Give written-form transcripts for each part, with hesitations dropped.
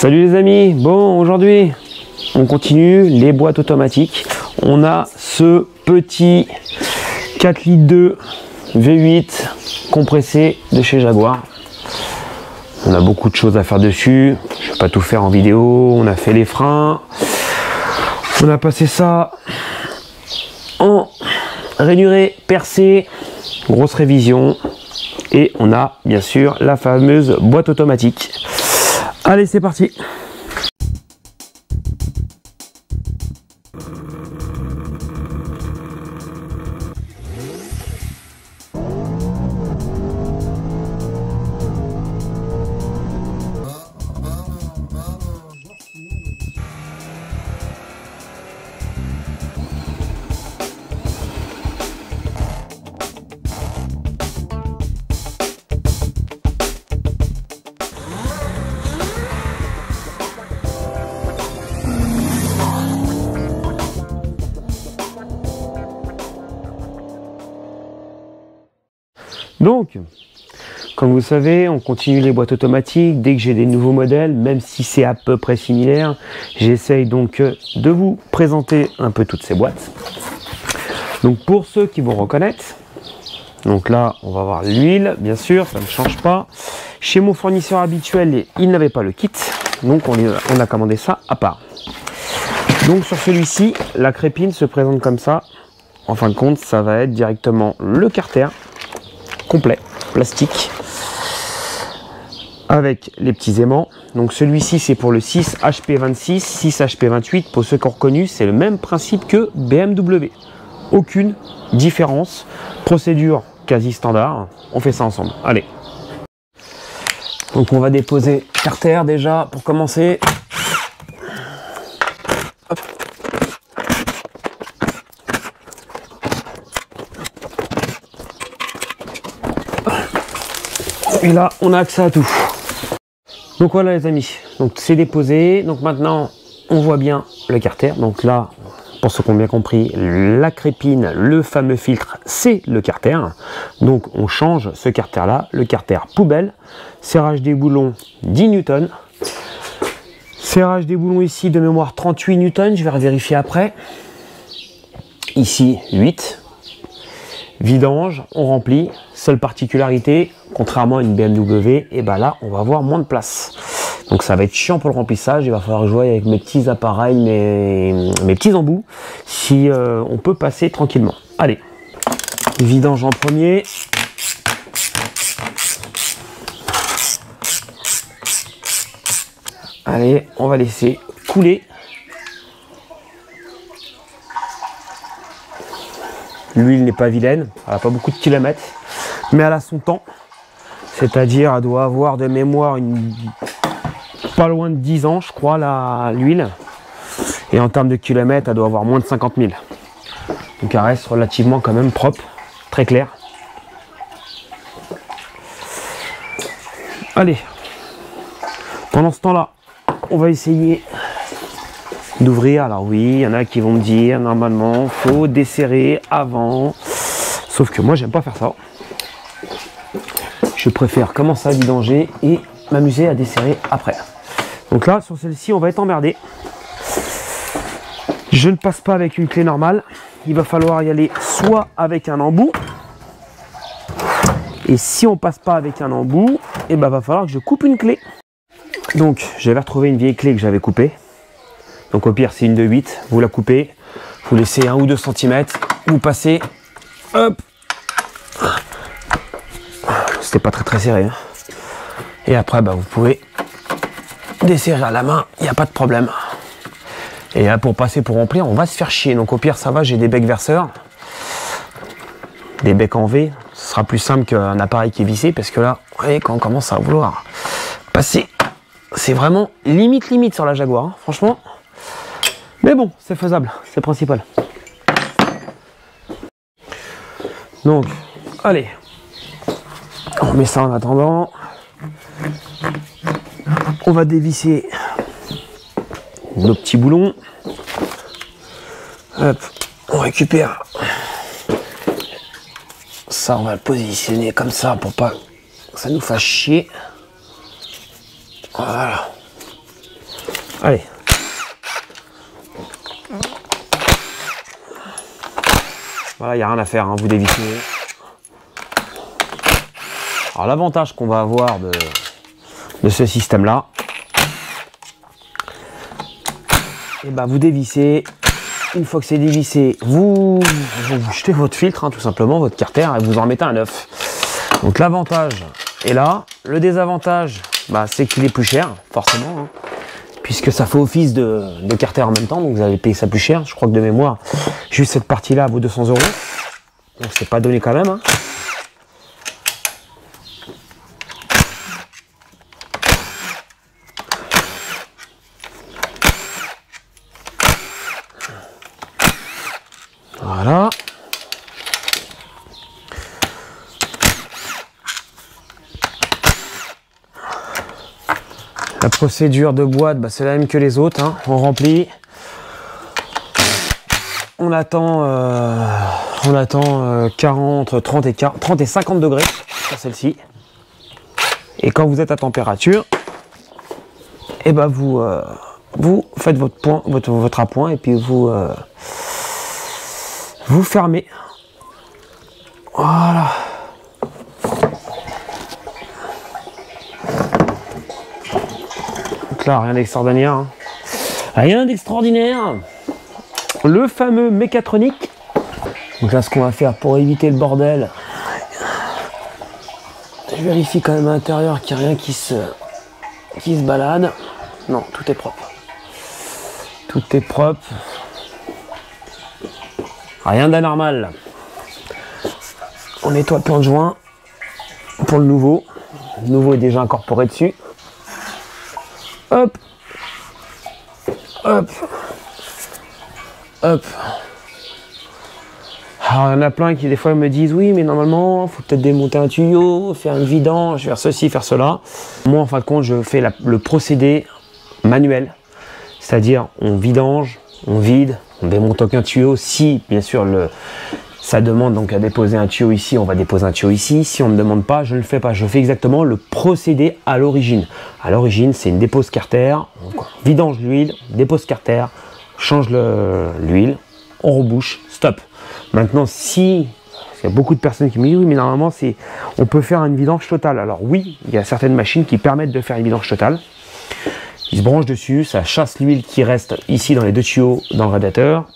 Salut les amis, bon aujourd'hui on continue les boîtes automatiques. On a ce petit 4 litres 2 V8 compressé de chez Jaguar. On a beaucoup de choses à faire dessus, je ne vais pas tout faire en vidéo. On a fait les freins, on a passé ça en rainuré percé, grosse révision, et on a bien sûr la fameuse boîte automatique. Allez, c'est parti. Donc, comme vous savez, on continue les boîtes automatiques. Dès que j'ai des nouveaux modèles, même si c'est à peu près similaire, j'essaye donc de vous présenter un peu toutes ces boîtes. Donc pour ceux qui vont reconnaître, donc là on va voir l'huile, bien sûr, ça ne change pas. Chez mon fournisseur habituel, il n'avait pas le kit, donc on a commandé ça à part. Donc sur celui-ci, la crépine se présente comme ça. En fin de compte, ça va être directement le carter complet, plastique, avec les petits aimants. Donc celui-ci c'est pour le 6 HP26, 6 HP28. Pour ceux qui ont reconnu, c'est le même principe que BMW. Aucune différence, procédure quasi standard. On fait ça ensemble, allez. Donc on va déposer carter déjà pour commencer. Hop. Et là, on a accès à tout. Donc voilà les amis, donc c'est déposé. Donc maintenant, on voit bien le carter. Donc là, pour ceux qui ont bien compris, la crépine, le fameux filtre, c'est le carter. Donc on change ce carter là, le carter poubelle. Serrage des boulons 10 Newton. Serrage des boulons ici de mémoire 38 Newton, je vais vérifier après. Ici 8. Vidange, on remplit. Seule particularité, contrairement à une BMW, et ben là on va avoir moins de place. Donc ça va être chiant pour le remplissage. Il va falloir jouer avec mes petits appareils, mes petits embouts, si on peut passer tranquillement. Allez, vidange en premier. Allez, on va laisser couler. L'huile n'est pas vilaine, elle n'a pas beaucoup de kilomètres, mais elle a son temps. C'est-à-dire, elle doit avoir de mémoire pas loin de 10 ans, je crois, l'huile. Et en termes de kilomètres, elle doit avoir moins de 50 000. Donc elle reste relativement quand même propre, très claire. Allez, pendant ce temps-là, on va essayer d'ouvrir. Alors oui, il y en a qui vont me dire normalement faut desserrer avant, sauf que moi j'aime pas faire ça. Je préfère commencer à vidanger et m'amuser à desserrer après. Donc là sur celle-ci on va être emmerdé. Je ne passe pas avec une clé normale, il va falloir y aller soit avec un embout, et si on passe pas avec un embout, et ben va falloir que je coupe une clé. Donc j'avais retrouvé une vieille clé que j'avais coupée. Donc au pire c'est une de 8, vous la coupez, vous laissez 1 ou 2 cm, vous passez, hop, c'était pas très serré, hein. Et après bah, vous pouvez desserrer à la main, il n'y a pas de problème. Et là pour passer pour remplir, on va se faire chier, donc au pire ça va, j'ai des becs verseurs, des becs en V, ce sera plus simple qu'un appareil qui est vissé, parce que là, vous voyez, quand on commence à vouloir passer, c'est vraiment limite sur la Jaguar, hein, franchement. Mais bon, c'est faisable, c'est le principal. Donc, allez, on met ça en attendant. On va dévisser nos petits boulons. Hop, on récupère ça, on va le positionner comme ça pour pas que ça nous fasse chier. Voilà. Allez. Voilà, il n'y a rien à faire, hein, vous dévissez. Alors l'avantage qu'on va avoir de ce système-là, et ben vous dévissez. Une fois que c'est dévissé, vous jetez votre filtre, hein, tout simplement, votre carter, et vous en remettez un neuf. Donc l'avantage est là. Le désavantage, bah, c'est qu'il est plus cher, forcément, hein, puisque ça fait office de carter en même temps, donc vous allez payer ça plus cher. Je crois que de mémoire, juste cette partie-là vaut 200 €. Donc c'est pas donné quand même. Hein. Voilà. La procédure de boîte, bah, c'est la même que les autres. Hein. On remplit. On attend 40, 30 et 50 degrés sur celle-ci. Et quand vous êtes à température, et ben vous faites votre appoint et puis vous fermez. Voilà. Donc là, rien d'extraordinaire. Hein. Rien d'extraordinaire. Le fameux mécatronique. Donc là, ce qu'on va faire pour éviter le bordel, je vérifie quand même à l'intérieur qu'il n'y a rien qui se balade. Non, tout est propre. Tout est propre. Rien d'anormal. On nettoie le plan de joint pour le nouveau. Le nouveau est déjà incorporé dessus. Hop. Hop. Hop. Alors il y en a plein qui des fois me disent oui mais normalement il faut peut-être démonter un tuyau, faire une vidange, faire ceci, faire cela. Moi en fin de compte je fais le procédé manuel. C'est-à-dire on vidange, on vide, on démonte aucun tuyau. Si bien sûr ça demande donc à déposer un tuyau ici, on va déposer un tuyau ici. Si on ne demande pas, je ne le fais pas. Je fais exactement le procédé à l'origine. À l'origine c'est une dépose carter, on vidange l'huile, dépose carter, change l'huile, on rebouche, stop. Maintenant, il y a beaucoup de personnes qui me disent oui, mais normalement, on peut faire une vidange totale. Alors oui, il y a certaines machines qui permettent de faire une vidange totale. Ils se branchent dessus, ça chasse l'huile qui reste ici dans les deux tuyaux dans le radiateur.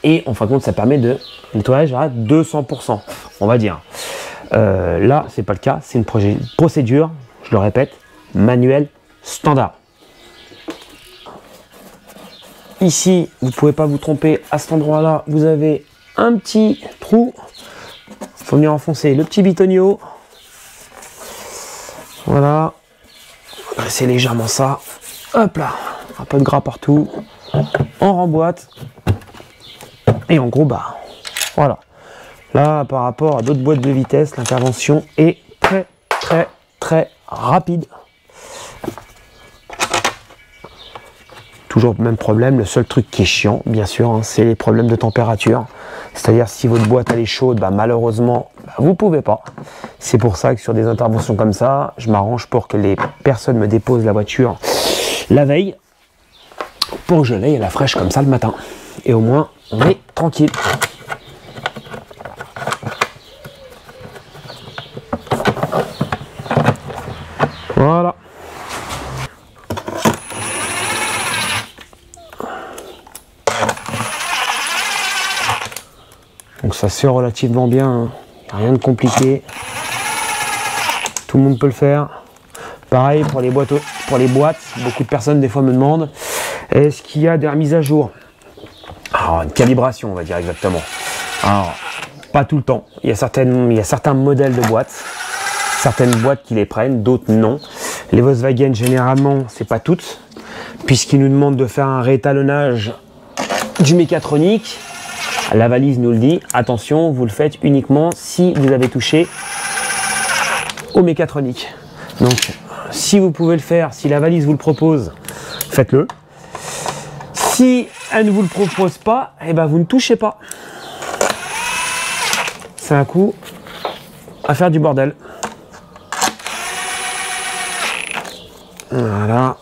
Et en fin de compte, ça permet de nettoyage à 200%, on va dire. Là, c'est pas le cas, c'est une procédure, je le répète, manuelle standard. Ici, vous ne pouvez pas vous tromper, à cet endroit-là, vous avez un petit trou. Il faut venir enfoncer le petit bitonio. Voilà. Dresser légèrement ça. Hop là. Un peu de gras partout. On remboîte. Et en gros, bah, voilà. Là, par rapport à d'autres boîtes de vitesse, l'intervention est très, très, très rapide. Toujours le même problème, le seul truc qui est chiant, bien sûr, hein, c'est les problèmes de température. C'est-à-dire si votre boîte elle est chaude, bah, malheureusement, bah, vous ne pouvez pas. C'est pour ça que sur des interventions comme ça, je m'arrange pour que les personnes me déposent la voiture la veille, pour que je l'aille à la fraîche comme ça le matin. Et au moins, on est tranquille. Voilà. Donc ça se fait relativement bien, hein. Rien de compliqué. Tout le monde peut le faire. Pareil pour les boîtes, beaucoup de personnes des fois me demandent est-ce qu'il y a des remises à jour? Alors, une calibration, on va dire exactement. Alors, pas tout le temps. Il y a certains modèles de boîtes, certaines boîtes qui les prennent, d'autres non. Les Volkswagen, généralement, c'est pas toutes, puisqu'ils nous demandent de faire un réétalonnage du mécatronique. La valise nous le dit, attention, vous le faites uniquement si vous avez touché au mécatronique. Donc, si vous pouvez le faire, si la valise vous le propose, faites-le. Si elle ne vous le propose pas, eh ben vous ne touchez pas. C'est un coup à faire du bordel. Voilà.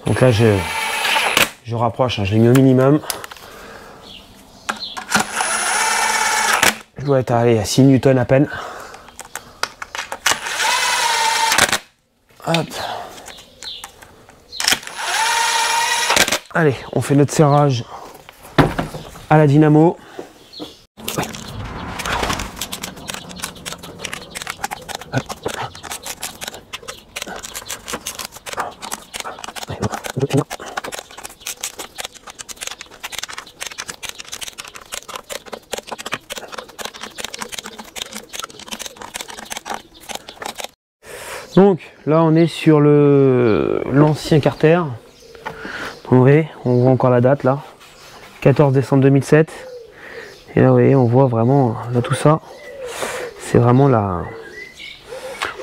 Donc là, je rapproche, hein, je l'ai mis au minimum. Je dois être allé à 6 newtons à peine. Hop. Allez, on fait notre serrage à la dynamo. Donc là on est sur l'ancien carter. Vous voyez, on voit encore la date là, 14 décembre 2007. Et là vous voyez, on voit vraiment là, tout ça. C'est vraiment la,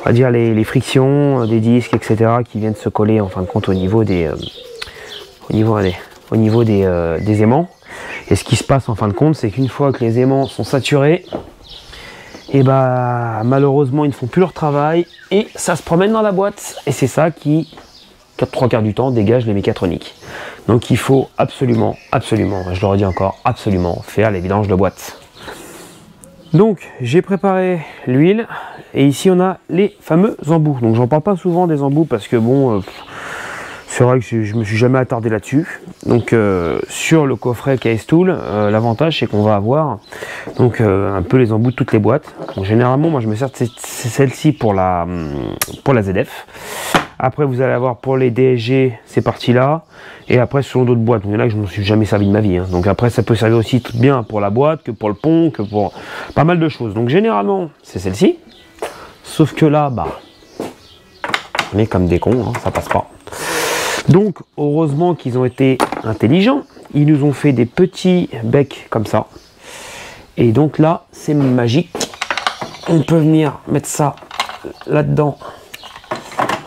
on va dire les frictions des disques, etc. qui viennent se coller en fin de compte au niveau des aimants. Et ce qui se passe en fin de compte, c'est qu'une fois que les aimants sont saturés, et bah malheureusement ils ne font plus leur travail et ça se promène dans la boîte. Et c'est ça qui, 3/4 du temps, dégage les mécatroniques. Donc il faut absolument, je le redis encore, absolument faire les vidanges de boîte. Donc j'ai préparé l'huile et ici on a les fameux embouts. Donc j'en parle pas souvent des embouts parce que bon, c'est vrai que je me suis jamais attardé là-dessus. Donc sur le coffret KS Tool, l'avantage c'est qu'on va avoir donc un peu les embouts de toutes les boîtes. Donc, généralement moi je me sers de celle-ci pour la ZF. Après vous allez avoir pour les DSG ces parties-là. Et après selon d'autres boîtes. Donc, il y en a que je ne me suis jamais servi de ma vie. Hein. Donc après ça peut servir aussi tout bien pour la boîte, que pour le pont, que pour pas mal de choses. Donc généralement c'est celle-ci. Sauf que là, bah, on est comme des cons, hein, ça passe pas. Donc heureusement qu'ils ont été intelligents, ils nous ont fait des petits becs comme ça. Et donc là c'est magique, on peut venir mettre ça là-dedans,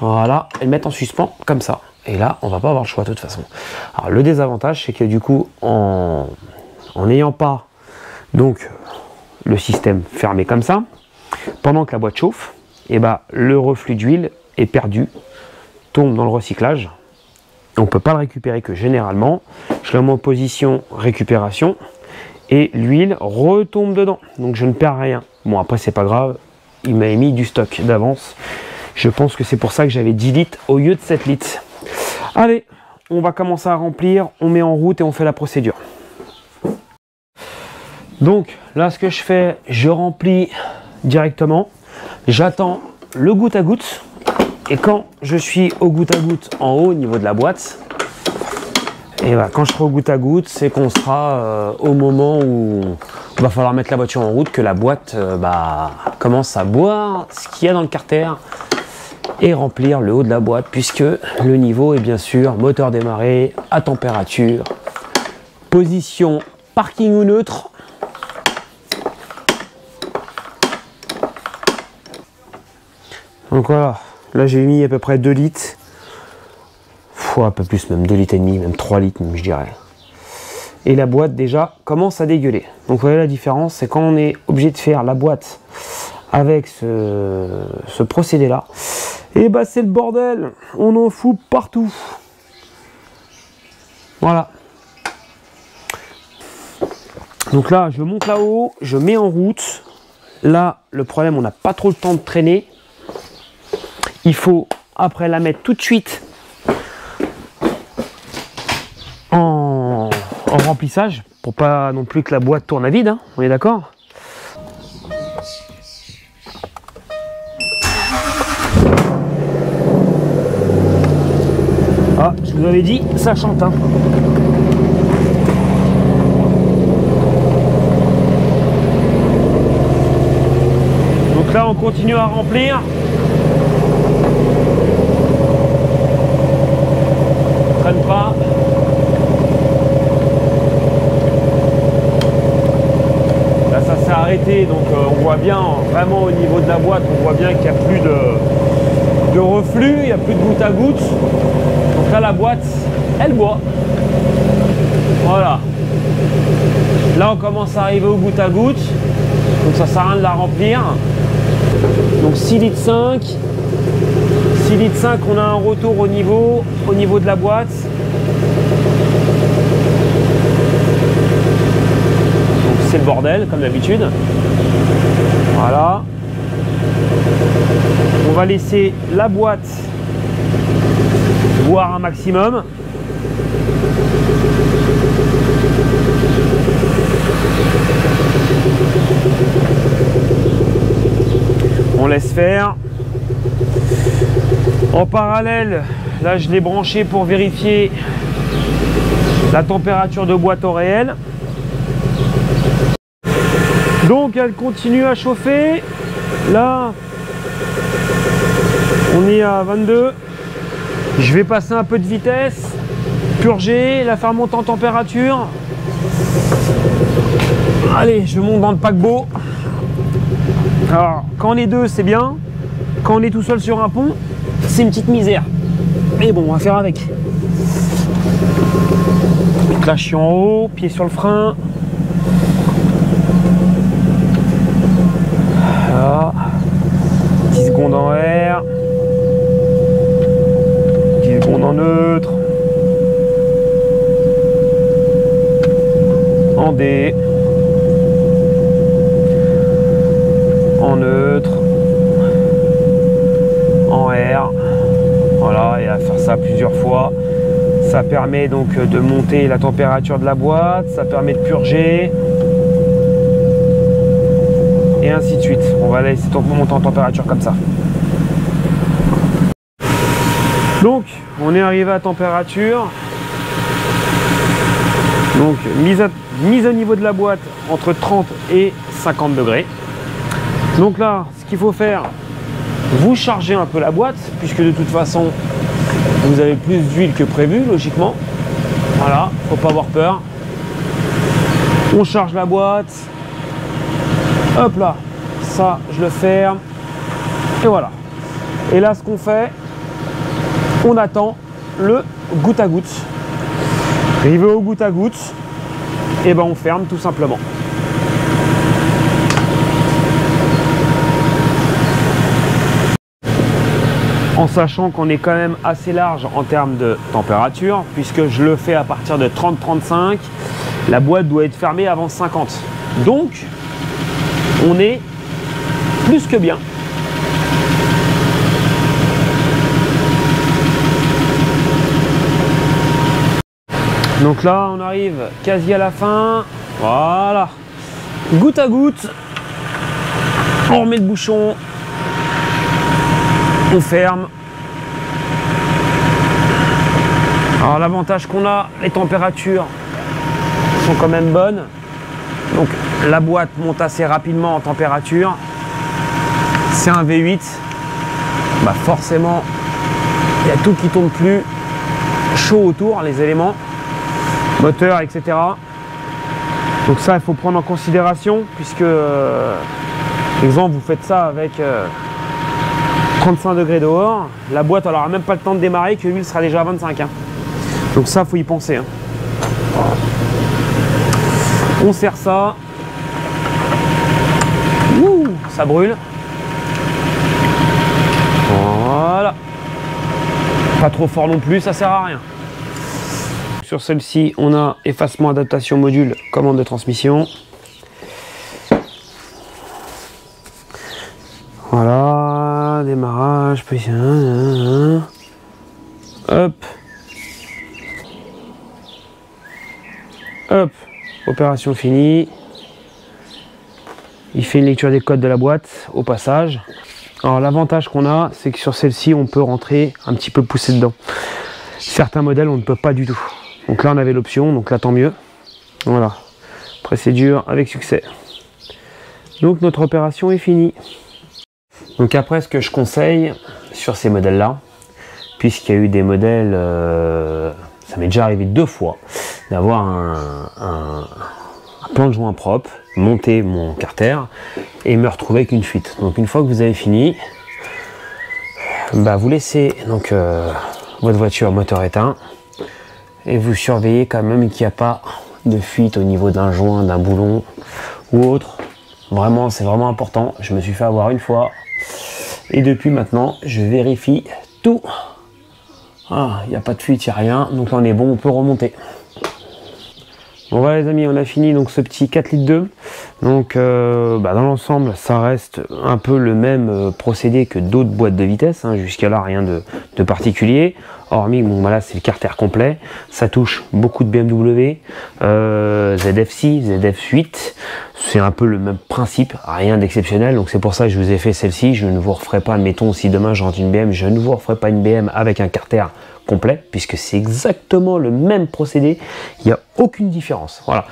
voilà, et le mettre en suspens comme ça. Et là on va pas avoir le choix de toute façon. Alors le désavantage c'est que du coup en n'ayant pas donc le système fermé comme ça, pendant que la boîte chauffe, et bah, le reflux d'huile est perdu, tombe dans le recyclage. On ne peut pas le récupérer que généralement. Je le mets en position récupération et l'huile retombe dedans. Donc je ne perds rien. Bon après c'est pas grave, il m'a mis du stock d'avance. Je pense que c'est pour ça que j'avais 10 litres au lieu de 7 litres. Allez, on va commencer à remplir, on met en route et on fait la procédure. Donc là ce que je fais, je remplis directement. J'attends le goutte à goutte. Et quand je suis au goutte à goutte en haut au niveau de la boîte, et voilà, quand je serai au goutte à goutte, c'est qu'on sera au moment où il va falloir mettre la voiture en route, que la boîte commence à boire ce qu'il y a dans le carter et remplir le haut de la boîte, puisque le niveau est bien sûr moteur démarré, à température, position parking ou neutre. Donc voilà. Là j'ai mis à peu près 2 litres, un peu plus même, 2 litres et demi, même 3 litres même, je dirais. Et la boîte déjà commence à dégueuler. Donc vous voyez la différence, c'est quand on est obligé de faire la boîte avec ce procédé là, et bah c'est le bordel, on en fout partout. Voilà. Donc là je monte là-haut, je mets en route. Là le problème, on n'a pas trop le temps de traîner. Il faut après la mettre tout de suite en remplissage pour pas non plus que la boîte tourne à vide, hein, on est d'accord? Ah, je vous avais dit, ça chante, hein. Donc là on continue à remplir. Pas. Là ça s'est arrêté, donc on voit bien vraiment au niveau de la boîte, on voit bien qu'il n'y a plus de reflux, il n'y a plus de goutte à goutte. Donc là la boîte elle boit. Voilà. Là on commence à arriver au goutte à goutte, donc ça sert à rien de la remplir. Donc 6 litres 5, 6,5 litres, on a un retour au niveau de la boîte. Donc c'est le bordel comme d'habitude. Voilà. On va laisser la boîte boire un maximum. On laisse faire. En parallèle, là je l'ai branché pour vérifier la température de boîte au réel. Donc elle continue à chauffer. Là, on est à 22. Je vais passer un peu de vitesse, purger, la faire monter en température. Allez, je monte dans le paquebot. Alors, quand on est deux, c'est bien. Quand on est tout seul sur un pont, c'est une petite misère. Mais bon, on va faire avec. Donc là, je suis en haut, pied sur le frein. Voilà. 10 secondes en R. 10 secondes en neutre. En D. En neutre. En R. Voilà, et à faire ça plusieurs fois. Ça permet donc de monter la température de la boîte, ça permet de purger. Et ainsi de suite. On va laisser monter en température comme ça. Donc, on est arrivé à température. Donc, mise au niveau de la boîte entre 30 et 50 degrés. Donc là, ce qu'il faut faire, vous chargez un peu la boîte, puisque de toute façon, vous avez plus d'huile que prévu, logiquement. Voilà, faut pas avoir peur. On charge la boîte. Hop là, ça, je le ferme. Et voilà. Et là, ce qu'on fait, on attend le goutte à goutte. Arrivé au goutte à goutte, et ben on ferme tout simplement. En sachant qu'on est quand même assez large en termes de température, puisque je le fais à partir de 30-35, la boîte doit être fermée avant 50. Donc, on est plus que bien. Donc là, on arrive quasi à la fin. Voilà. Goutte à goutte. On remet le bouchon. On ferme. Alors l'avantage qu'on a, les températures sont quand même bonnes. Donc la boîte monte assez rapidement en température. C'est un V8. Bah forcément, il y a tout qui tombe plus chaud autour, les éléments, moteur, etc. Donc ça, il faut prendre en considération, puisque, exemple, vous faites ça avec 35 degrés dehors, la boîte elle n'aura même pas le temps de démarrer, que l'huile sera déjà à 25. Hein. Donc ça, il faut y penser. Hein. On serre ça. Ouh, ça brûle. Voilà. Pas trop fort non plus, ça sert à rien. Sur celle-ci, on a effacement, adaptation, module, commande de transmission. Voilà, démarrage, position. Hop. Hop. Opération finie. Il fait une lecture des codes de la boîte au passage. Alors l'avantage qu'on a, c'est que sur celle-ci, on peut rentrer un petit peu pousser dedans. Certains modèles, on ne peut pas du tout. Donc là, on avait l'option, donc là, tant mieux. Voilà. Procédure avec succès. Donc notre opération est finie. Donc après, ce que je conseille sur ces modèles-là, puisqu'il y a eu des modèles, ça m'est déjà arrivé 2 fois, d'avoir un plan de joint propre, monter mon carter et me retrouver avec une fuite. Donc une fois que vous avez fini, bah, vous laissez donc votre voiture moteur éteint et vous surveillez quand même qu'il n'y a pas de fuite au niveau d'un joint, d'un boulon ou autre. Vraiment, c'est vraiment important. Je me suis fait avoir une fois et depuis maintenant, je vérifie tout. Ah, il n'y a pas de fuite, il n'y a rien. Donc là on est bon, on peut remonter. Bon voilà les amis, on a fini donc ce petit 4 litres 2. Donc dans l'ensemble ça reste un peu le même procédé que d'autres boîtes de vitesse, hein. Jusqu'à là rien de particulier, hormis bon voilà c'est le carter complet, ça touche beaucoup de BMW, ZF6, ZF8, c'est un peu le même principe, rien d'exceptionnel, donc c'est pour ça que je vous ai fait celle-ci. Je ne vous referai pas, admettons si demain je rentre une BM, je ne vous referai pas une BM avec un carter complet, puisque c'est exactement le même procédé, il n'y a aucune différence, voilà.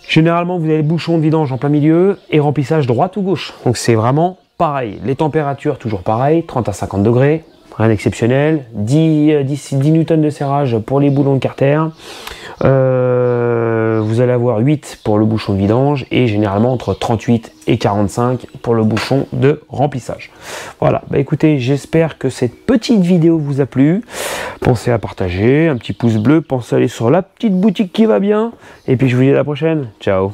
Généralement vous avez le bouchon de vidange en plein milieu et remplissage droite ou gauche, donc c'est vraiment pareil. Les températures toujours pareil, 30 à 50 degrés, rien d'exceptionnel, 10 newtons de serrage pour les boulons de carter, vous allez avoir 8 pour le bouchon de vidange et généralement entre 38 et 45 pour le bouchon de remplissage. Voilà, bah écoutez, j'espère que cette petite vidéo vous a plu. Pensez à partager, un petit pouce bleu, pensez à aller sur la petite boutique qui va bien, et puis je vous dis à la prochaine, ciao.